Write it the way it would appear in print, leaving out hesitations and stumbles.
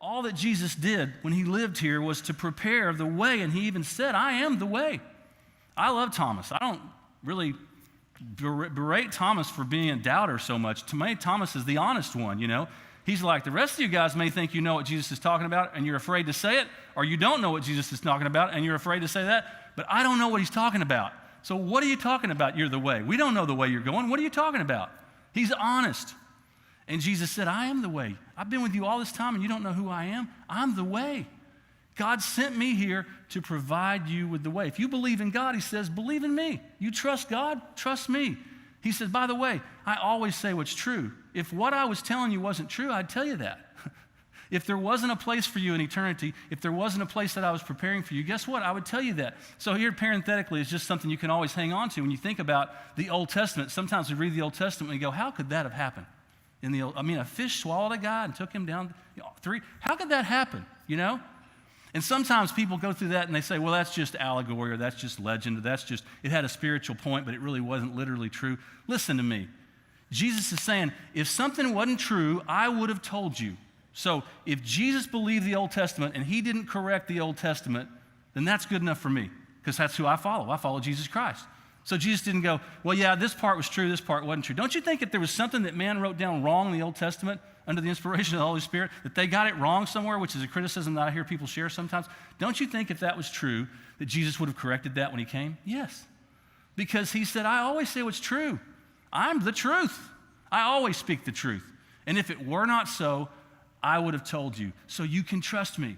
all that Jesus did when he lived here was to prepare the way, and he even said, I am the way. I love Thomas. I don't really berate Thomas for being a doubter so much. To me, Thomas is the honest one, you know. He's like, the rest of you guys may think you know what Jesus is talking about and you're afraid to say it, or you don't know what Jesus is talking about and you're afraid to say that, but I don't know what he's talking about. So what are you talking about? You're the way. We don't know the way you're going. What are you talking about? He's honest. And Jesus said, I am the way. I've been with you all this time and you don't know who I am. I'm the way. God sent me here to provide you with the way. If you believe in God, he says, believe in me. You trust God, trust me. He says, by the way, I always say what's true. If what I was telling you wasn't true, I'd tell you that. If there wasn't a place for you in eternity, if there wasn't a place that I was preparing for you, guess what? I would tell you that. So here, parenthetically, is just something you can always hang on to when you think about the Old Testament. Sometimes we read the Old Testament and we go, how could that have happened? A fish swallowed a guy and took him down three. How could that happen, you know? And sometimes people go through that and they say, well, that's just allegory, or that's just legend, or it had a spiritual point, but it really wasn't literally true. Listen to me. Jesus is saying, if something wasn't true, I would have told you. So if Jesus believed the Old Testament and he didn't correct the Old Testament, then that's good enough for me, because that's who I follow. I follow Jesus Christ. So Jesus didn't go, well, yeah, this part was true, this part wasn't true. Don't you think if there was something that man wrote down wrong in the Old Testament under the inspiration of the Holy Spirit, that they got it wrong somewhere, which is a criticism that I hear people share sometimes? Don't you think if that was true, that Jesus would have corrected that when he came? Yes. Because he said, I always say what's true. I'm the truth. I always speak the truth. And if it were not so, I would have told you. So you can trust me.